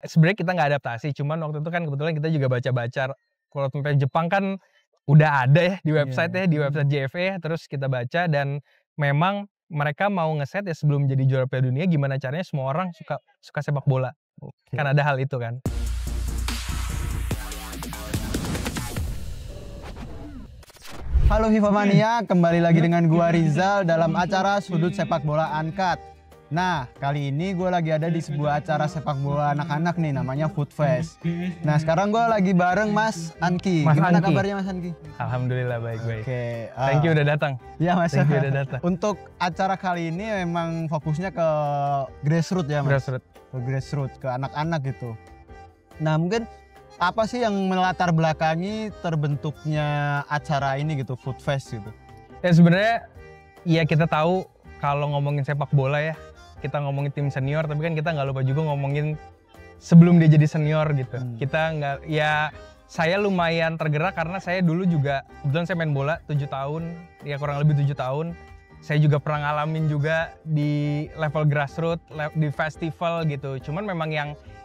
sebenarnya kita nggak adaptasi, cuman waktu itu kan kebetulan kita juga baca-baca kalau sampai Jepang kan udah ada ya di website ya, di website JFE, terus kita baca dan memang mereka mau ngeset ya sebelum jadi juara Piala Dunia gimana caranya semua orang suka sepak bola. Kan ada hal itu kan. Halo FIFA Mania, kembali lagi dengan gua Rizal dalam acara Sudut Sepak Bola Uncut. Nah, kali ini gue lagi ada di sebuah acara sepak bola anak-anak nih, namanya Food Fest. Nah, sekarang gue lagi bareng Mas Anki. Gimana kabarnya Mas Anki? Alhamdulillah baik-baik. Oke. Thank you udah datang. Iya Mas. Thank you udah datang. Untuk acara kali ini memang fokusnya ke grassroots ya Mas? Grassroots. Ke grassroots, ke anak-anak gitu. Nah, mungkin apa sih yang melatar belakangi terbentuknya acara ini gitu, Food Fest gitu? Ya sebenarnya ya kita tahu kalau ngomongin sepak bola ya, kita ngomongin tim senior, tapi kan kita nggak lupa juga ngomongin sebelum dia jadi senior gitu. Kita nggak, ya saya lumayan tergerak karena saya dulu juga, kebetulan saya main bola 7 tahun, ya kurang lebih 7 tahun. Saya juga pernah ngalamin juga di level grassroots, di festival gitu. Cuman memang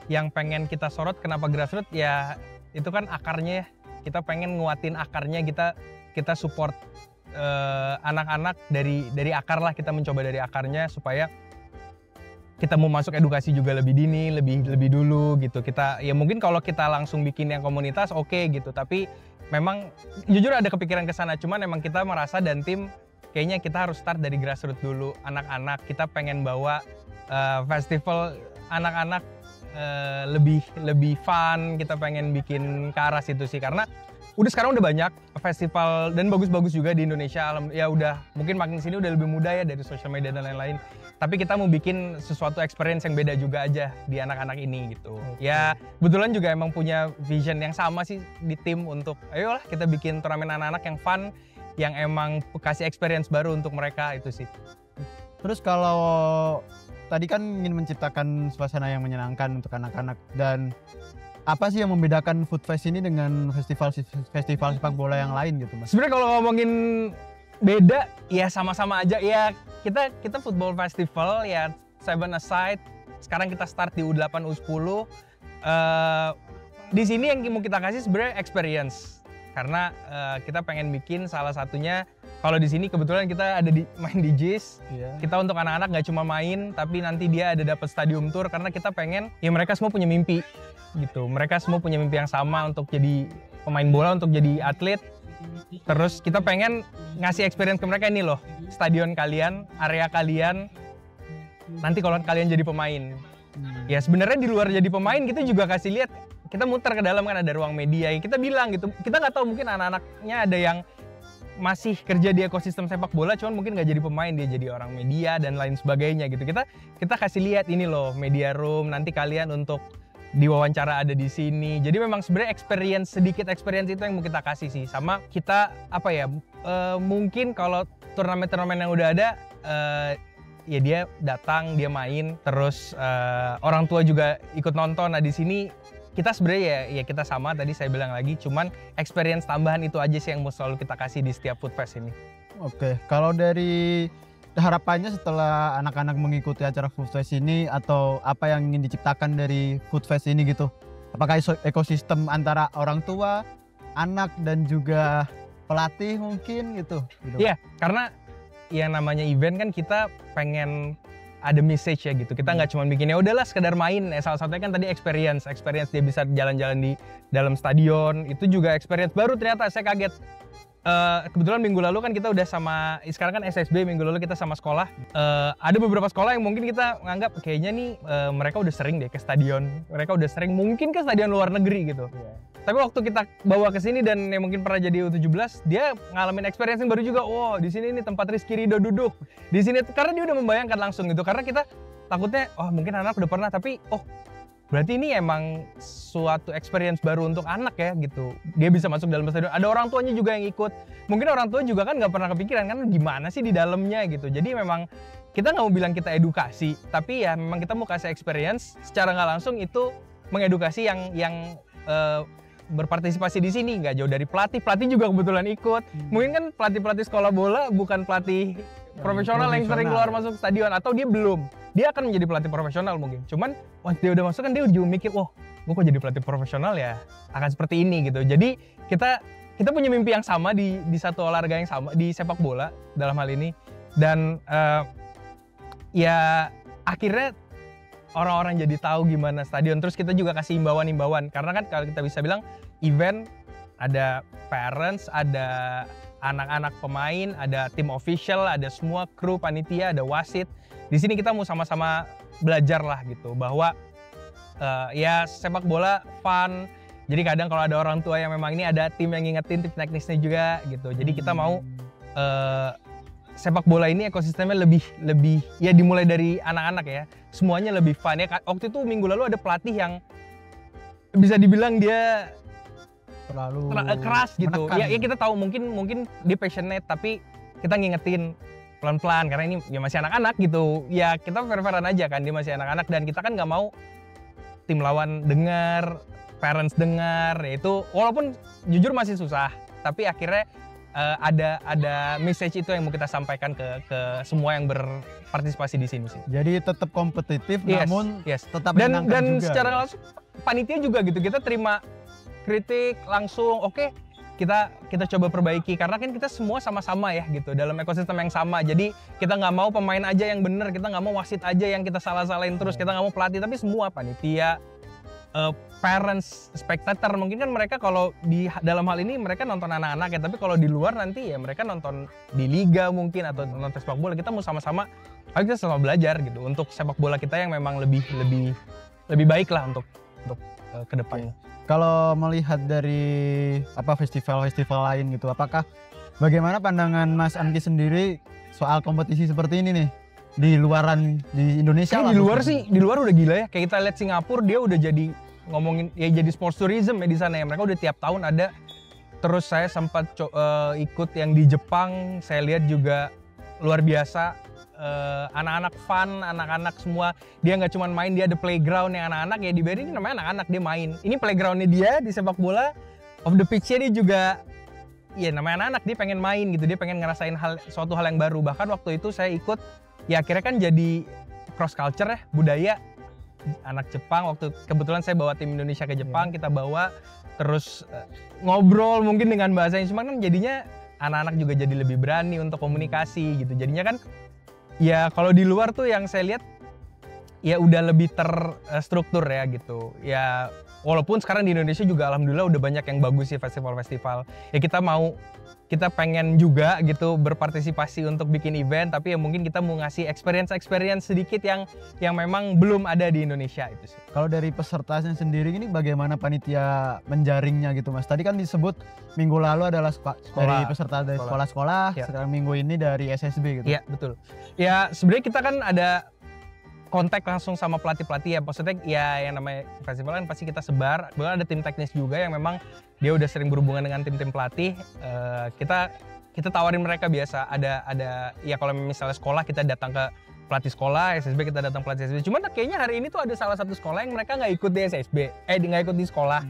yang pengen kita sorot kenapa grassroots ya itu kan akarnya ya. Kita pengen nguatin akarnya, kita support anak-anak dari akar lah, kita mencoba dari akarnya supaya kita mau masuk edukasi juga lebih dini, lebih dulu gitu. Kita ya mungkin kalau kita langsung bikin yang komunitas oke gitu, tapi memang jujur ada kepikiran ke sana, cuman emang kita merasa dan tim kayaknya kita harus start dari grassroots dulu. Anak-anak kita pengen bawa festival anak-anak lebih fun, kita pengen bikin ke arah situ sih, karena sekarang udah banyak festival dan bagus-bagus juga di Indonesia. Ya udah mungkin makin sini udah lebih mudah ya dari sosial media dan lain-lain. Tapi kita mau bikin sesuatu experience yang beda juga aja di anak-anak ini gitu. Ya kebetulan juga emang punya vision yang sama sih di tim untuk ayolah kita bikin turnamen anak-anak yang fun, yang emang kasih experience baru untuk mereka itu sih. Terus kalau tadi kan ingin menciptakan suasana yang menyenangkan untuk anak-anak, dan apa sih yang membedakan Food Fest ini dengan festival sepak bola yang lain gitu Mas? Sebenarnya kalau ngomongin beda ya sama-sama aja ya, kita football festival ya 7-a-side. Sekarang kita start di U8 U10. Di sini yang mau kita kasih sebenarnya experience, karena kita pengen bikin salah satunya, kalau di sini kebetulan kita ada main di JIS. Kita untuk anak-anak nggak cuma main, tapi nanti dia ada dapat stadium tour, karena kita pengen ya mereka semua punya mimpi gitu. Mereka semua punya mimpi yang sama untuk jadi pemain bola, untuk jadi atlet. Terus kita pengen ngasih experience ke mereka, ini loh stadion kalian, area kalian, nanti kalau kalian jadi pemain. Ya sebenarnya di luar jadi pemain kita juga kasih lihat, kita muter ke dalam kan ada ruang media, kita bilang gitu, kita nggak tahu mungkin anak-anaknya ada yang masih kerja di ekosistem sepak bola, cuman mungkin nggak jadi pemain, dia jadi orang media dan lain sebagainya gitu. Kita kasih lihat ini loh media room, nanti kalian untuk diwawancara ada di sini. Jadi memang sebenarnya sedikit experience itu yang mau kita kasih sih. Sama kita apa ya, mungkin kalau turnamen-turnamen yang udah ada ya dia datang, dia main, terus orang tua juga ikut nonton. Nah di sini kita sebenarnya ya kita sama tadi saya bilang lagi, cuman experience tambahan itu aja sih yang mau selalu kita kasih di setiap Food Fest ini. Oke, kalau dari harapannya setelah anak-anak mengikuti acara Food Fest ini, atau apa yang ingin diciptakan dari Food Fest ini gitu? Apakah ekosistem antara orang tua, anak, dan juga pelatih mungkin gitu? Iya, karena yang namanya event kan kita pengen ada message ya gitu. Kita nggak cuma bikin ya udahlah sekedar main. Salah satunya kan tadi experience dia bisa jalan-jalan di dalam stadion. Itu juga experience baru ternyata, saya kaget. Kebetulan minggu lalu kan kita udah sama, sekarang kan SSB, minggu lalu kita sama sekolah. Ada beberapa sekolah yang mungkin kita nganggap kayaknya nih mereka udah sering deh ke stadion. Mereka udah sering mungkin ke stadion luar negeri gitu. Tapi waktu kita bawa ke sini dan yang mungkin pernah jadi U17, dia ngalamin experience yang baru juga. Wow, di sini nih tempat Rizky Ridho duduk. Di sini karena dia udah membayangkan langsung gitu. Karena kita takutnya mungkin anak udah pernah, tapi berarti ini emang suatu experience baru untuk anak ya gitu. Dia bisa masuk dalam stadion. Ada orang tuanya juga yang ikut. Mungkin orang tua juga kan nggak pernah kepikiran kan gimana sih di dalamnya gitu. Jadi memang kita nggak mau bilang kita edukasi, tapi ya memang kita mau kasih experience secara nggak langsung itu mengedukasi yang berpartisipasi di sini, nggak jauh dari pelatih juga kebetulan ikut. Mungkin kan pelatih sekolah bola bukan pelatih profesional yang sering keluar masuk stadion, atau dia belum. Dia akan menjadi pelatih profesional mungkin. Cuman once dia udah masuk kan dia juga mikir, wah, gue kok jadi pelatih profesional ya akan seperti ini gitu. Jadi kita punya mimpi yang sama di satu olahraga yang sama, di sepak bola dalam hal ini. Dan ya akhirnya orang-orang jadi tahu gimana stadion. Terus kita juga kasih imbauan-imbauan, karena kan kalau kita bisa bilang event ada parents, ada anak-anak pemain, ada tim official, ada semua kru panitia, ada wasit. Di sini kita mau sama-sama belajar lah gitu, bahwa ya sepak bola fun. Jadi kadang kalau ada orang tua yang memang ini ada tim yang ngingetin, tim teknisnya juga gitu. Jadi kita mau sepak bola ini ekosistemnya lebih ya dimulai dari anak-anak ya. Semuanya lebih fun ya. Waktu itu minggu lalu ada pelatih yang bisa dibilang dia terlalu keras gitu. menekan. Ya kita tahu mungkin dia passionate, tapi kita ngingetin pelan-pelan karena ini ya masih anak-anak gitu. Ya kita fair-fairan aja kan, dia masih anak-anak dan kita kan nggak mau tim lawan dengar, parents dengar. Ya itu walaupun jujur masih susah, tapi akhirnya ada message itu yang mau kita sampaikan ke semua yang berpartisipasi di sini sih. Jadi tetap kompetitif, namun tetap dan juga. Secara langsung panitia juga gitu, kita terima kritik langsung, oke, kita coba perbaiki karena kan kita semua sama-sama ya gitu dalam ekosistem yang sama. Jadi kita nggak mau pemain aja yang bener, kita nggak mau wasit aja yang kita salah-salahin terus, kita nggak mau pelatih, tapi semua panitia, parents, spectator. Mungkin kan mereka kalau di dalam hal ini mereka nonton anak-anak ya, tapi kalau di luar nanti ya mereka nonton di liga mungkin atau nonton sepak bola. Kita mau sama-sama, ayo kita sama belajar gitu untuk sepak bola kita yang memang lebih baik lah untuk kedepannya. Kalau melihat dari festival-festival lain gitu, bagaimana pandangan Mas Anki sendiri soal kompetisi seperti ini nih di luaran di Indonesia? Di luar udah gila ya. Kayak kita lihat Singapura, dia udah jadi ngomongin ya jadi sports tourism ya di sana ya. Mereka udah tiap tahun ada. Terus saya sempat ikut yang di Jepang, saya lihat juga luar biasa. Anak-anak fun, anak-anak semua, dia nggak cuma main, dia ada playground yang anak-anak ya di Beri ini namanya anak-anak, dia main. Ini playgroundnya dia di sepak bola, off the pitch-nya dia juga, ya namanya anak-anak, dia pengen main gitu, dia pengen ngerasain suatu hal yang baru. Bahkan waktu itu saya ikut, ya akhirnya kan jadi cross culture ya, budaya anak Jepang. Waktu kebetulan saya bawa tim Indonesia ke Jepang, kita bawa terus ngobrol mungkin dengan bahasanya, cuma kan jadinya anak-anak juga jadi lebih berani untuk komunikasi gitu. Jadinya kan ya kalau di luar tuh yang saya lihat ya udah lebih terstruktur ya gitu. Ya walaupun sekarang di Indonesia juga alhamdulillah udah banyak yang bagus sih festival-festival. Ya kita pengen juga gitu berpartisipasi untuk bikin event, tapi ya mungkin kita mau ngasih experience sedikit yang memang belum ada di Indonesia itu sih. Kalau dari pesertanya sendiri ini bagaimana panitia menjaringnya gitu Mas? Tadi kan disebut minggu lalu adalah dari peserta dari sekolah-sekolah, sekarang minggu ini dari SSB gitu. Iya, betul. Ya sebenarnya kita kan ada kontak langsung sama pelatih-pelatih ya, maksudnya ya yang namanya festival kan pasti kita sebar. Kemudian ada tim teknis juga yang memang dia udah sering berhubungan dengan tim-tim pelatih. Kita tawarin mereka biasa ada ya kalau misalnya sekolah kita datang ke pelatih sekolah, SSB kita datang pelatih SSB. Cuman kayaknya hari ini tuh ada salah satu sekolah yang mereka nggak ikut di SSB, nggak ikut di sekolah.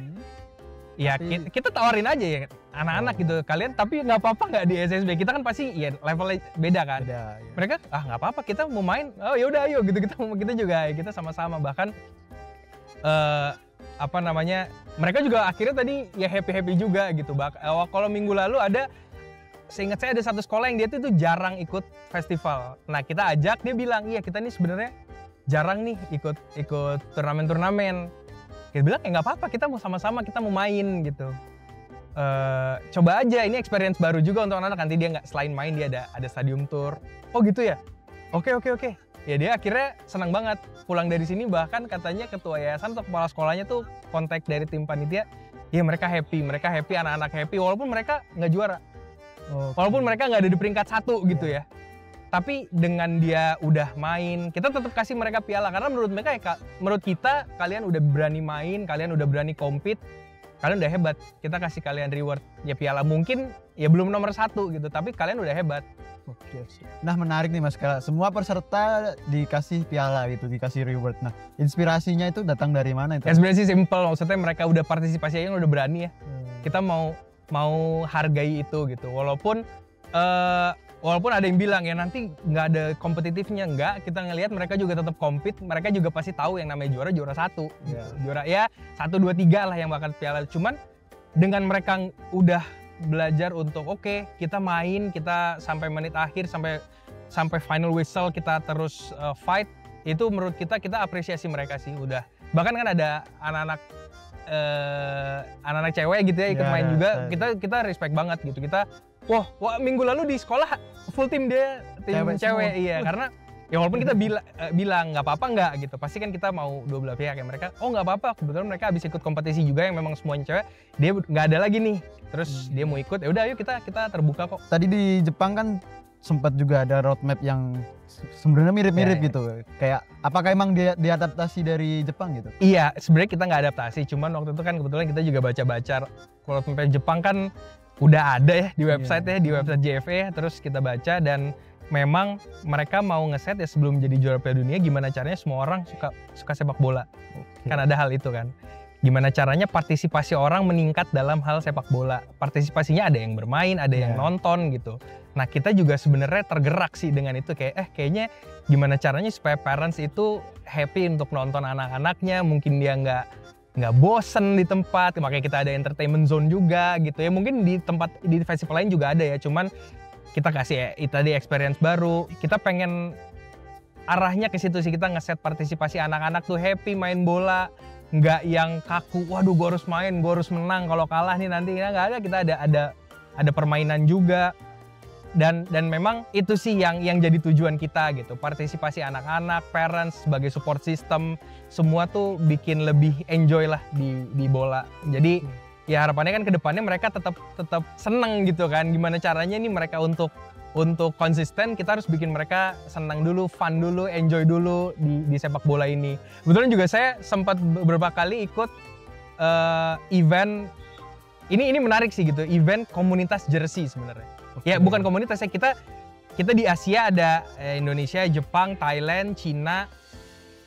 Ya kita tawarin aja ya anak-anak gitu, kalian tapi nggak apa-apa nggak di SSB, kita kan pasti ya levelnya beda kan. Ya. Mereka nggak apa-apa, kita mau main, oh yaudah ayo gitu, kita juga kita sama-sama. Bahkan mereka juga akhirnya tadi ya happy juga gitu. Kalau minggu lalu seingat saya ada satu sekolah yang dia tuh jarang ikut festival. Nah kita ajak, dia bilang iya kita nih sebenarnya jarang nih ikut turnamen. Kita bilang nggak apa-apa, kita mau sama-sama, kita mau main gitu. Coba aja, ini experience baru juga untuk anak-anak. Nanti dia nggak selain main, dia ada stadium tour. Oh gitu ya? Oke. Ya dia akhirnya senang banget pulang dari sini. Bahkan katanya ketua yayasan atau kepala sekolahnya tuh kontak dari tim panitia. Ya mereka happy, anak-anak happy walaupun mereka nggak juara. Walaupun mereka nggak ada di peringkat 1 gitu ya. Tapi dengan dia udah main, kita tetap kasih mereka piala karena menurut kita kalian udah berani main, kalian udah berani compete, kalian udah hebat. Kita kasih kalian reward ya piala, mungkin ya belum nomor 1 gitu, tapi kalian udah hebat. Oke. Nah menarik nih Mas, semua peserta dikasih piala gitu, dikasih reward. Nah inspirasinya itu datang dari mana itu? Inspirasi simple, maksudnya mereka udah partisipasi aja udah berani ya. Kita mau hargai itu gitu, walaupun walaupun ada yang bilang ya nanti nggak ada kompetitifnya, nggak, kita ngelihat mereka juga tetap compete, mereka juga pasti tahu yang namanya juara satu, juara ya 1, 2, 3 lah yang bakal piala. Cuman dengan mereka udah belajar untuk oke, kita main, kita sampai menit akhir, sampai final whistle kita terus fight, itu menurut kita apresiasi mereka sih udah. Bahkan kan ada anak-anak cewek gitu ya ikut main juga, kita respect banget gitu. Kita wah minggu lalu di sekolah full tim dia tim cewek iya, karena ya walaupun kita bilang nggak apa-apa nggak gitu, pasti kan kita mau dua belah pihak ya. Mereka nggak apa-apa, kebetulan mereka habis ikut kompetisi juga yang memang semuanya cewek, dia nggak ada lagi nih, terus dia mau ikut, ya udah ayo kita terbuka kok. Tadi di Jepang kan sempat juga ada roadmap yang sebenarnya mirip-mirip gitu. Kayak apakah emang dia diadaptasi dari Jepang gitu? Iya, sebenarnya kita nggak adaptasi, cuman waktu itu kan kebetulan kita juga baca-baca roadmap Jepang kan udah ada ya di website ya, di website JFE, terus kita baca dan memang mereka mau ngeset ya sebelum jadi juara Piala Dunia gimana caranya semua orang suka sepak bola. Kan ada hal itu kan. Gimana caranya partisipasi orang meningkat dalam hal sepak bola. Partisipasinya ada yang bermain, ada yang nonton gitu. Nah, kita juga sebenarnya tergerak sih dengan itu kayaknya gimana caranya supaya parents itu happy untuk nonton anak-anaknya, mungkin dia nggak bosen di tempat, makanya kita ada entertainment zone juga gitu ya. Mungkin di festival lain juga ada ya, cuman kita kasih tadi experience baru. Kita pengen arahnya ke situ sih, kita ngeset partisipasi anak-anak tuh happy main bola, nggak yang kaku, waduh gue harus main, gue harus menang, kalau kalah nih nanti nggak ada. Kita ada permainan juga. Dan memang itu sih yang jadi tujuan kita gitu, partisipasi anak-anak, parents sebagai support system, semua tuh bikin lebih enjoy lah di bola. Jadi ya harapannya kan kedepannya mereka tetap seneng gitu kan. Gimana caranya nih mereka untuk konsisten, kita harus bikin mereka senang dulu, fun dulu, enjoy dulu di sepak bola ini. Kebetulan juga saya sempat beberapa kali ikut event ini menarik sih gitu, event komunitas jersey sebenarnya. Ya bukan komunitas ya, kita di Asia ada Indonesia, Jepang, Thailand, Cina,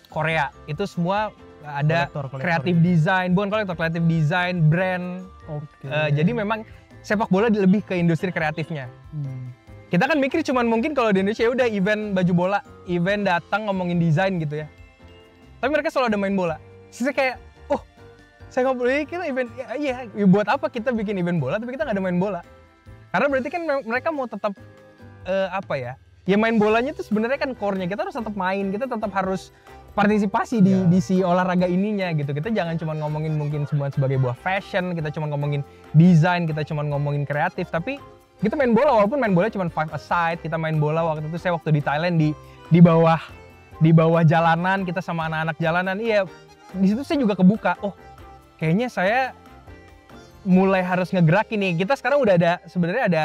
Korea. Itu semua ada kreatif design, bukan kolektor, kreatif design, brand. Jadi memang sepak bola lebih ke industri kreatifnya. Kita kan mikir cuman mungkin kalau di Indonesia udah event baju bola, event datang ngomongin desain gitu ya. Tapi mereka selalu ada main bola. Saya kayak, saya nggak boleh kira event, ya buat apa kita bikin event bola tapi kita nggak ada main bola? Karena berarti kan mereka mau tetap ya main bolanya itu sebenarnya kan core-nya, kita harus tetap main, kita tetap harus partisipasi di si olahraga ininya gitu. Kita jangan cuma ngomongin mungkin semua sebagai buah fashion, kita cuma ngomongin desain, kita cuma ngomongin kreatif, tapi kita main bola, walaupun main bola cuma 5 a side. Kita main bola waktu itu, saya waktu di Thailand di bawah jalanan, kita sama anak-anak jalanan. Iya, di situ saya juga kebuka, kayaknya saya mulai harus ngegerakin nih. Kita sekarang udah sebenarnya ada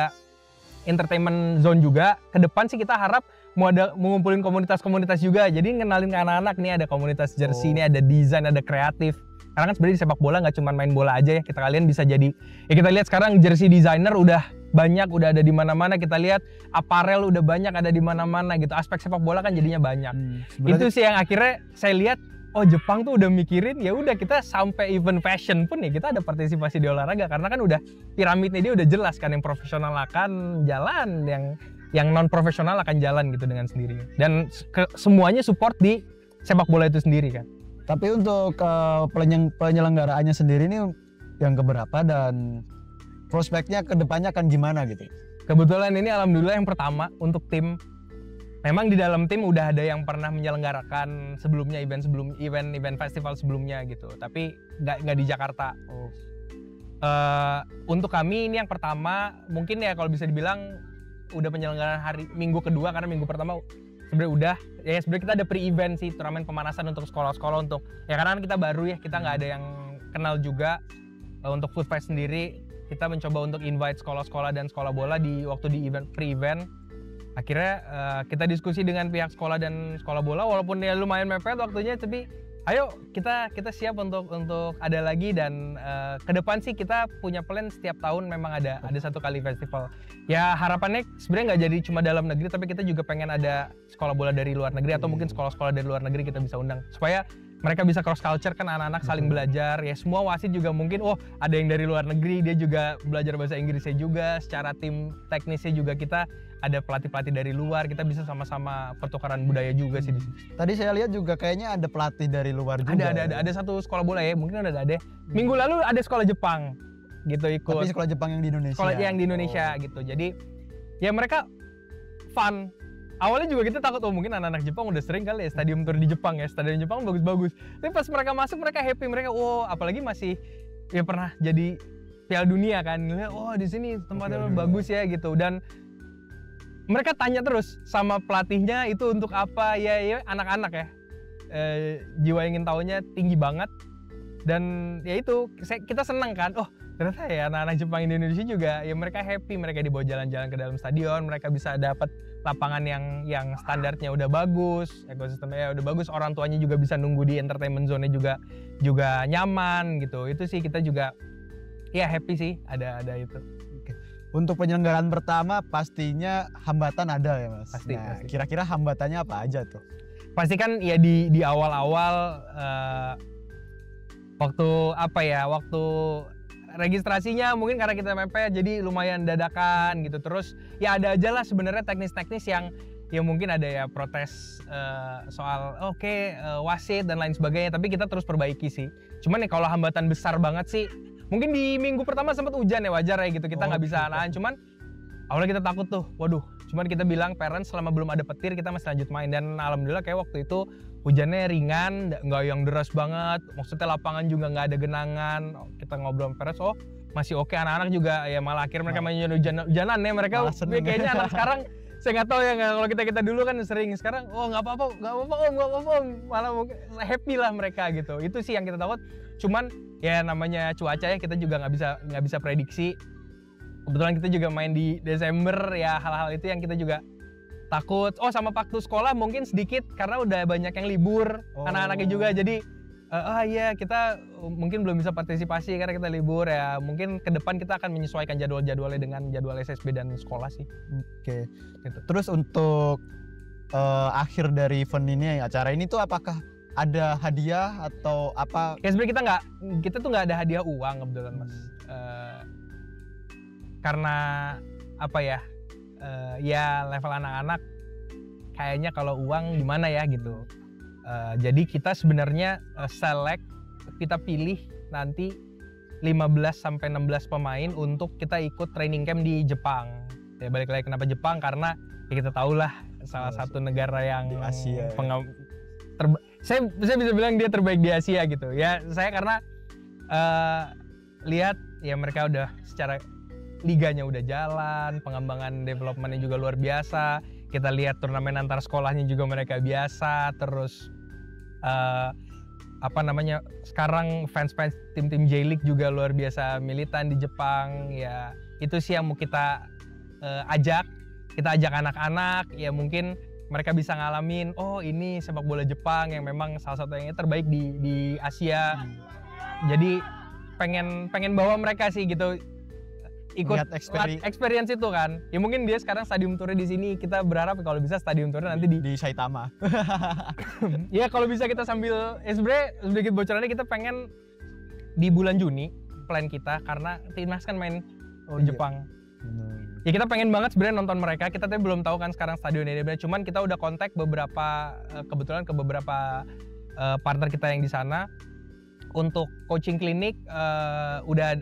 entertainment zone juga. Ke depan sih kita harap mau ngumpulin komunitas-komunitas juga. Jadi ngenalin ke anak-anak nih, ada komunitas jersey, ini ada desain, ada kreatif. Karena kan sebenarnya di sepak bola nggak cuma main bola aja ya. Kalian bisa jadi, ya kita lihat sekarang jersey designer udah banyak, udah ada di mana-mana. Kita lihat apparel udah banyak ada di mana-mana gitu. Aspek sepak bola kan jadinya banyak. Itu sih yang akhirnya saya lihat, Jepang tuh udah mikirin, ya udah kita sampai event fashion pun ya kita ada partisipasi di olahraga, karena kan udah piramidnya dia udah jelas kan, yang profesional akan jalan, yang non profesional akan jalan gitu dengan sendirinya, dan semuanya support di sepak bola itu sendiri kan. Tapi untuk penyelenggaraannya sendiri ini yang keberapa dan prospeknya ke depannya akan gimana gitu? Kebetulan ini alhamdulillah yang pertama untuk tim. Memang di dalam tim udah ada yang pernah menyelenggarakan sebelumnya, event festival sebelumnya gitu, tapi nggak di Jakarta. Untuk kami ini yang pertama, mungkin ya kalau bisa dibilang udah penyelenggaraan minggu kedua, karena minggu pertama sebenarnya udah. Ya sebenarnya kita ada pre-event sih, turnamen pemanasan untuk sekolah-sekolah, untuk ya karena kan kita baru ya, kita nggak ada yang kenal juga. Untuk Food Fest sendiri kita mencoba untuk invite sekolah-sekolah dan sekolah bola di event pre-event. Akhirnya kita diskusi dengan pihak sekolah dan sekolah bola, walaupun ya lumayan mepet waktunya, tapi ayo kita siap untuk ada lagi. Dan ke depan sih kita punya plan setiap tahun memang ada satu kali festival. Ya harapannya sebenarnya nggak jadi cuma dalam negeri, tapi kita juga pengen ada sekolah bola dari luar negeri, atau mungkin sekolah-sekolah dari luar negeri kita bisa undang, supaya mereka bisa cross culture kan, anak-anak saling belajar ya. Semua wasit juga mungkin ada yang dari luar negeri, dia juga belajar bahasa Inggrisnya juga. Secara tim teknisnya juga kita ada pelatih-pelatih dari luar, kita bisa sama-sama pertukaran budaya juga sih di sini. Tadi saya lihat juga kayaknya ada pelatih dari luar juga. Ada satu sekolah bola ya, mungkin ada. Minggu lalu ada sekolah Jepang gitu ikut. Tapi sekolah Jepang yang di Indonesia. Sekolah yang di Indonesia gitu. Jadi ya mereka fun. Awalnya juga kita takut mungkin anak-anak Jepang udah sering kali ya stadium tour di Jepang ya. Stadion Jepang bagus-bagus. Tapi pas mereka masuk mereka happy, mereka apalagi masih ya pernah jadi Piala Dunia kan. Di sini tempatnya bagus ya gitu. Dan mereka tanya terus sama pelatihnya itu untuk apa ya anak-anak ya. Jiwa ingin tahunya tinggi banget. Dan ya itu kita senang kan. Ternyata ya anak-anak Jepang di Indonesia juga ya mereka happy, mereka dibawa jalan-jalan ke dalam stadion, mereka bisa dapat lapangan yang standarnya udah bagus, ekosistemnya udah bagus, orang tuanya juga bisa nunggu di entertainment zone juga nyaman gitu. Itu sih kita juga ya happy sih ada itu. Untuk penyelenggaraan pertama pastinya hambatan ada ya Mas. Pasti. Kira-kira hambatannya apa aja tuh? Pasti kan ya di awal-awal waktu registrasinya mungkin karena kita mepet jadi lumayan dadakan gitu. Terus ya ada aja lah sebenarnya teknis-teknis yang ya mungkin ada ya protes soal wasit dan lain sebagainya, tapi kita terus perbaiki sih. Cuman ya kalau hambatan besar banget sih mungkin di minggu pertama sempat hujan ya, wajar ya gitu, kita nggak bisa nahan. Cuman awalnya kita takut tuh, cuman kita bilang parents selama belum ada petir kita masih lanjut main, dan alhamdulillah kayak waktu itu hujannya ringan, nggak yang deras banget, maksudnya lapangan juga nggak ada genangan. Kita ngobrol sama parents, masih oke. Anak-anak juga ya malah akhir mereka main hujanan ya, mereka kayaknya anak sekarang saya nggak tahu ya, kalau kita dulu kan sering, sekarang nggak apa-apa om, malah happy lah mereka gitu. Itu sih yang kita takut. Cuman ya namanya cuaca ya, kita juga nggak bisa prediksi. Kebetulan kita juga main di Desember ya, hal-hal itu yang kita juga takut. Sama waktu sekolah mungkin sedikit karena udah banyak yang libur, anak-anaknya juga, jadi kita mungkin belum bisa partisipasi karena kita libur ya. Mungkin ke depan kita akan menyesuaikan jadwalnya dengan jadwal SSB dan sekolah sih. Oke. Gitu. Terus untuk akhir dari event ini, acara ini tuh apakah ada hadiah atau apa? Ya sebenarnya kita tuh nggak ada hadiah uang kebetulan Mas. Karena apa ya? Ya level anak-anak kayaknya kalau uang gimana ya gitu. Jadi kita sebenarnya select, kita pilih nanti 15-16 pemain untuk kita ikut training camp di Jepang. Ya balik lagi kenapa Jepang, karena ya kita tahulah salah satu negara yang di Asia. Saya bisa bilang dia terbaik di Asia gitu. Ya saya karena lihat ya mereka udah secara liganya udah jalan, pengembangan developmentnya juga luar biasa. Kita lihat turnamen antar sekolahnya juga mereka biasa. Terus sekarang fans tim-tim J-League juga luar biasa militan di Jepang. Ya itu sih yang mau kita ajak. Kita ajak anak-anak ya, mungkin mereka bisa ngalamin ini sepak bola Jepang yang memang salah satu yang terbaik di Asia. Jadi pengen bawa mereka sih gitu, ikut experience itu kan. Ya mungkin dia sekarang stadium tournya di sini, kita berharap kalau bisa stadium tournya nanti di Saitama. Ya kalau bisa kita sambil sebenarnya sedikit bocorannya, kita pengen di bulan Juni plan kita, karena timnas kan main di Jepang. Ya kita pengen banget sebenarnya nonton mereka. Kita tapi belum tahu kan sekarang stadionnya, cuman kita udah kontak kebetulan ke beberapa partner kita yang di sana. Untuk coaching klinik udah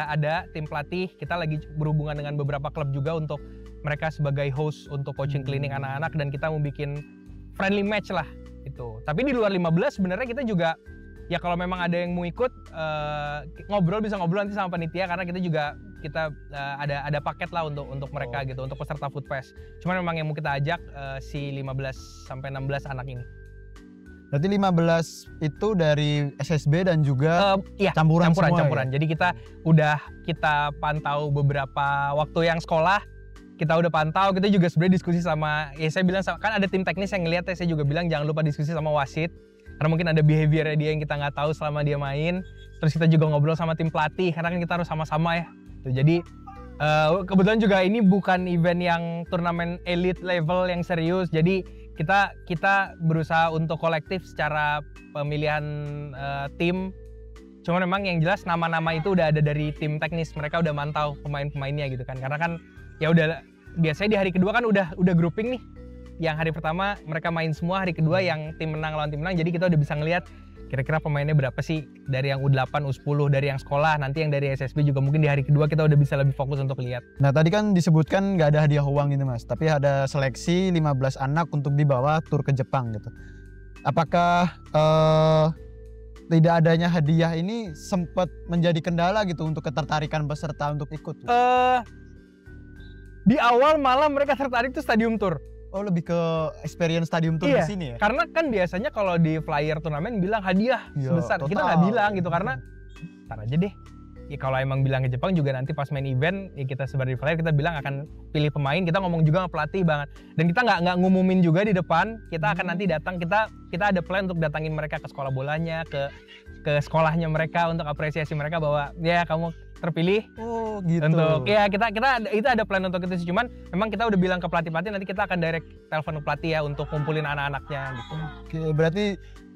ada tim pelatih. Kita lagi berhubungan dengan beberapa klub juga untuk mereka sebagai host untuk coaching klinik anak-anak, dan kita mau bikin friendly match lah itu. Tapi di luar 15 sebenarnya kita juga ya kalau memang ada yang mau ikut bisa ngobrol nanti sama panitia, karena kita ada paket lah untuk mereka gitu, untuk peserta Food Fest. Cuman memang yang mau kita ajak si 15-16 anak ini. Berarti 15 itu dari SSB dan juga campuran. Ya? Jadi kita pantau beberapa waktu yang sekolah, kita udah pantau, kita juga sebenarnya diskusi sama, ya saya bilang kan ada tim teknis yang ngeliat ya, saya juga bilang jangan lupa diskusi sama wasit, karena mungkin ada behaviornya dia yang kita nggak tahu selama dia main. Terus kita juga ngobrol sama tim pelatih, karena kan kita harus sama-sama ya. Jadi kebetulan juga ini bukan event yang turnamen elite level yang serius, jadi kita berusaha untuk kolektif secara pemilihan tim. Cuma memang yang jelas nama-nama itu udah ada dari tim teknis, mereka udah mantau pemain-pemainnya gitu kan. Karena kan ya udah biasanya di hari kedua kan udah grouping nih. Yang hari pertama mereka main semua, hari kedua yang tim menang lawan tim menang. Jadi kita udah bisa ngelihat kira-kira pemainnya berapa sih dari yang U8, U10, dari yang sekolah, nanti yang dari SSB juga mungkin di hari kedua kita udah bisa lebih fokus untuk lihat. Nah tadi kan disebutkan nggak ada hadiah uang gitu Mas, tapi ada seleksi 15 anak untuk dibawa tur ke Jepang gitu. Apakah tidak adanya hadiah ini sempat menjadi kendala gitu untuk ketertarikan peserta untuk ikut? Di awal malah mereka tertarik tuh stadium tour. Oh lebih ke experience stadium tour di sini ya? Karena kan biasanya kalau di flyer turnamen bilang hadiah sebesar, kita nggak bilang gitu karena ntar aja deh. Ya kalau emang bilang ke Jepang juga nanti pas main event ya kita sebar di flyer, kita bilang akan pilih pemain, kita ngomong juga sama pelatih banget. Dan kita nggak ngumumin juga di depan, kita akan nanti datang, kita ada plan untuk datangin mereka ke sekolah bolanya, ke sekolahnya mereka untuk apresiasi mereka bahwa ya kamu terpilih. Oh gitu. Untuk ya kita itu ada plan untuk itu sih, cuman memang kita udah bilang ke pelatih nanti kita akan direct telepon ke pelatih ya untuk ngumpulin anak-anaknya gitu. Oke, berarti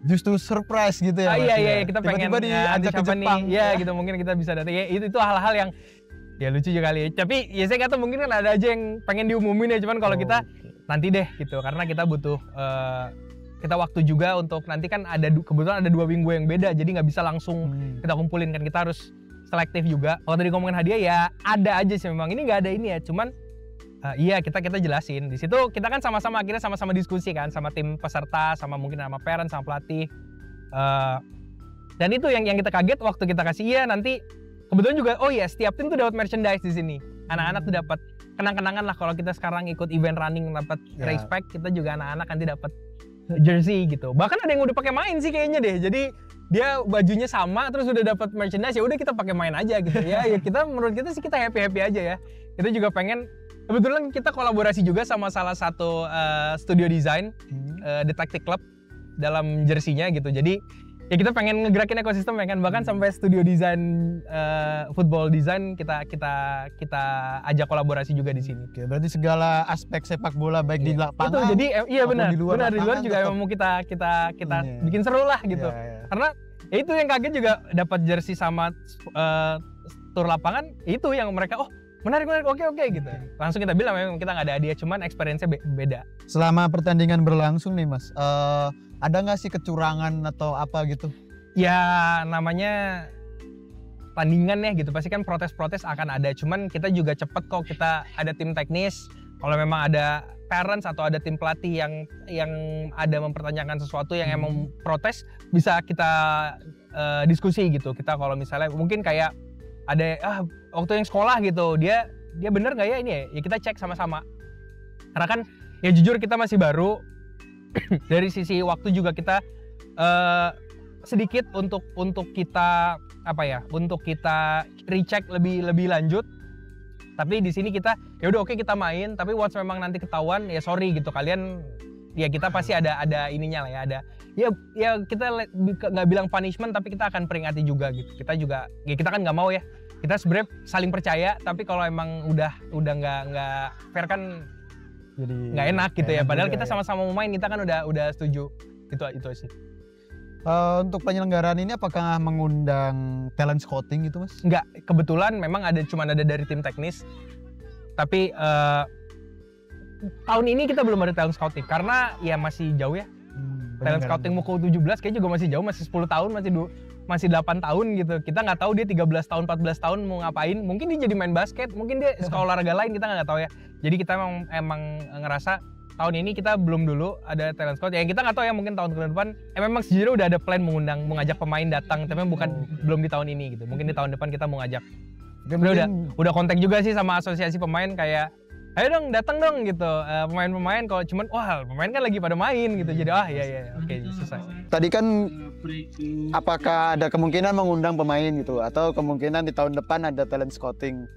justru surprise gitu ya? Iya, kita pengen tiba-tiba diajak ke Jepang. Ya gitu, mungkin kita bisa datang. Ya itu hal-hal yang ya lucu juga kali. Tapi ya saya kata mungkin kan ada aja yang pengen diumumin ya, cuman kalau kita nanti deh gitu, karena kita butuh kita waktu juga untuk nanti kan kebetulan ada 2 minggu yang beda, jadi nggak bisa langsung kita kumpulin kan, kita harus selektif juga. Kalau tadi ngomongin hadiah ya ada aja sih memang, ini nggak ada ini ya, cuman iya kita jelasin di situ. Kita kan sama-sama akhirnya sama-sama diskusi kan sama tim peserta, sama mungkin sama parent, sama pelatih. Dan itu yang kita kaget waktu kita kasih nanti kebetulan juga setiap tim tuh dapat merchandise di sini. Anak-anak tuh dapat kenang-kenangan lah, kalau kita sekarang ikut event running dapat race pack, kita juga anak-anak nanti dapat jersey gitu. Bahkan ada yang udah pakai main sih kayaknya deh. Jadi dia bajunya sama terus udah dapat merchandise, ya udah kita pakai main aja gitu ya. Ya kita menurut kita sih kita happy aja ya. Kita juga pengen, kebetulan kita kolaborasi juga sama salah satu studio desain The Tactic Club dalam jersinya gitu. Jadi ya kita pengen ngegerakin ekosistem ya kan, bahkan sampai studio desain football design kita ajak kolaborasi juga di sini. Oke, berarti segala aspek sepak bola baik di lapangan. Itu jadi iya benar. Di luar juga emang mau kita bikin seru lah gitu. Karena ya itu yang kaget juga dapat jersey sama tur lapangan, itu yang mereka menarik oke gitu. Langsung kita bilang memang kita nggak ada hadiah, cuman experience-nya beda. Selama pertandingan berlangsung nih Mas, ada nggak sih kecurangan atau apa gitu? Ya namanya tandingan ya gitu, pasti kan protes-protes akan ada. Cuman kita juga cepet kok, kita ada tim teknis. Kalau memang ada parents atau ada tim pelatih yang ada mempertanyakan sesuatu yang emang protes, bisa kita diskusi gitu. Kita kalau misalnya mungkin kayak ada waktu yang sekolah gitu, dia bener nggak ya ini ya kita cek sama-sama. Karena kan ya jujur kita masih baru. Dari sisi waktu juga kita sedikit untuk kita untuk kita recheck lebih lanjut. Tapi di sini kita ya udah kita main, tapi once memang nanti ketahuan ya sorry gitu, kalian ya kita pasti ada ininya lah ya, ada ya kita nggak bilang punishment, tapi kita akan peringati juga gitu. Kita juga ya kita kan nggak mau ya, kita sebenarnya saling percaya, tapi kalau emang udah nggak fair kan jadi nggak enak gitu ya. Padahal kita sama-sama mau main, kita kan udah setuju. Itu sih. Untuk penyelenggaraan ini apakah mengundang talent scouting gitu Mas? Nggak, kebetulan memang cuma ada dari tim teknis. Tapi tahun ini kita belum ada talent scouting karena ya masih jauh ya. Talent scouting mau ke 17 kayaknya juga masih jauh, masih 10 tahun, masih 8 tahun gitu. Kita nggak tahu dia 13 tahun, 14 tahun mau ngapain. Mungkin dia jadi main basket, mungkin dia sekolah olahraga lain, kita nggak tahu ya. Jadi kita emang ngerasa tahun ini kita belum dulu ada talent scout. Yang kita nggak tahu ya, mungkin tahun ke depan memang sejujurnya udah ada plan mengajak pemain datang, tapi belum di tahun ini gitu. Mungkin di tahun depan kita mau ngajak. Udah kontak juga sih sama asosiasi pemain kayak ayo dong datang dong gitu, pemain-pemain. Kalau cuman pemain kan lagi pada main gitu, jadi iya oke, selesai. Tadi kan apakah ada kemungkinan mengundang pemain gitu, atau kemungkinan di tahun depan ada talent scouting.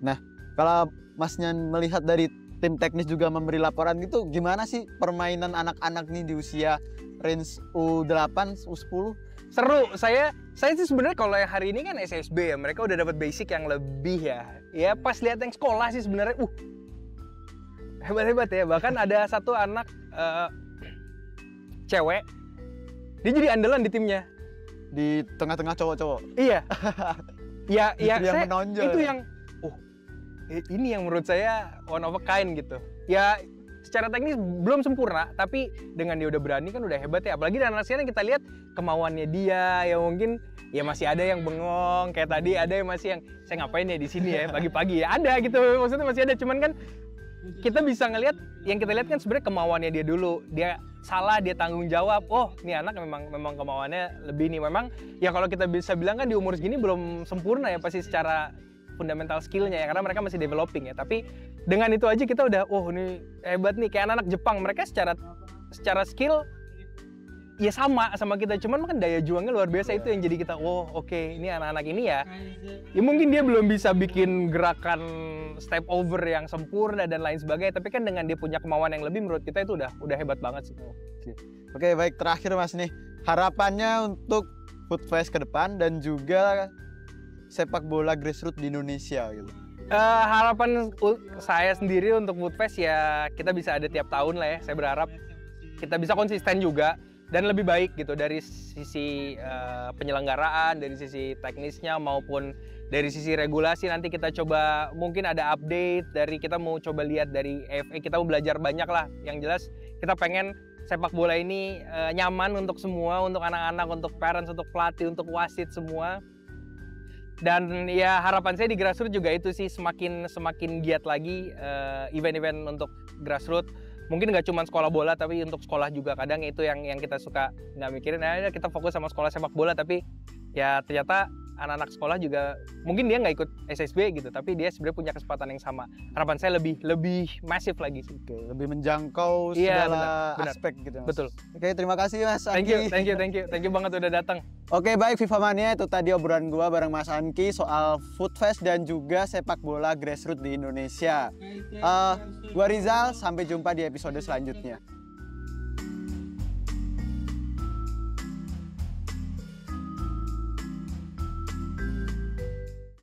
Nah kalau Masnya melihat dari tim teknis juga memberi laporan gitu, gimana sih permainan anak-anak nih di usia range U8, U10? Seru. Saya sih sebenarnya kalau yang hari ini kan SSB ya, mereka udah dapat basic yang lebih ya. Ya pas lihat yang sekolah sih sebenarnya hebat-hebat ya. Bahkan ada satu anak cewek, dia jadi andalan di timnya. Di tengah-tengah cowok-cowok. Iya. Ya, Itu yang saya, menonjol. itu yang, ini yang menurut saya one of a kind gitu. Ya, secara teknis belum sempurna, tapi dengan dia udah berani kan udah hebat ya. Apalagi dan sekarang kita lihat kemauannya dia, ya mungkin ya masih ada yang bengong kayak tadi, ada yang masih yang saya ngapain ya di sini ya pagi-pagi ya, ada gitu, maksudnya masih ada. Cuman kan kita bisa ngelihat, yang kita lihat kan sebenarnya kemauannya dia dulu. Dia salah, dia tanggung jawab. Oh, ini anak memang kemauannya lebih nih. Memang ya kalau kita bisa bilang kan di umur segini belum sempurna ya pasti secara fundamental skillnya ya, karena mereka masih developing ya. Tapi dengan itu aja kita udah, oh ini hebat nih. Kayak anak-anak Jepang, mereka secara skill ya sama kita, cuman kan daya juangnya luar biasa. Itu yang jadi kita, oke, ini anak-anak ini ya mungkin dia belum bisa bikin gerakan step over yang sempurna dan lain sebagainya, tapi kan dengan dia punya kemauan yang lebih, menurut kita itu udah hebat banget sih. Oke, baik, terakhir Mas nih, harapannya untuk Food Fest ke depan dan juga sepak bola grassroots di Indonesia gitu. Harapan saya sendiri untuk Food Fest ya kita bisa ada tiap tahun lah ya. Saya berharap kita bisa konsisten juga dan lebih baik gitu dari sisi penyelenggaraan, dari sisi teknisnya maupun dari sisi regulasi. Nanti kita coba mungkin ada update dari, kita mau coba lihat dari AFA, kita mau belajar banyak lah. Yang jelas kita pengen sepak bola ini nyaman untuk semua, untuk anak-anak, untuk parents, untuk pelatih, untuk wasit semua. Dan ya harapan saya di grassroots juga itu sih, semakin giat lagi event-event untuk grassroots. Mungkin nggak cuma sekolah bola, tapi untuk sekolah juga. Kadang itu yang kita suka nggak mikirin, kita fokus sama sekolah sepak bola, tapi ya ternyata anak-anak sekolah juga mungkin dia nggak ikut SSB gitu, tapi dia sebenarnya punya kesempatan yang sama. Harapan saya lebih masif lagi sih. Oke, lebih menjangkau segala benar. aspek gitu Mas. Betul. Oke, terima kasih Mas Thank Angki. you banget udah datang. Oke, baik FIFA Mania, itu tadi obrolan gua bareng Mas Angki soal Food Fest dan juga sepak bola grassroots di Indonesia. Gua Rizal, sampai jumpa di episode selanjutnya.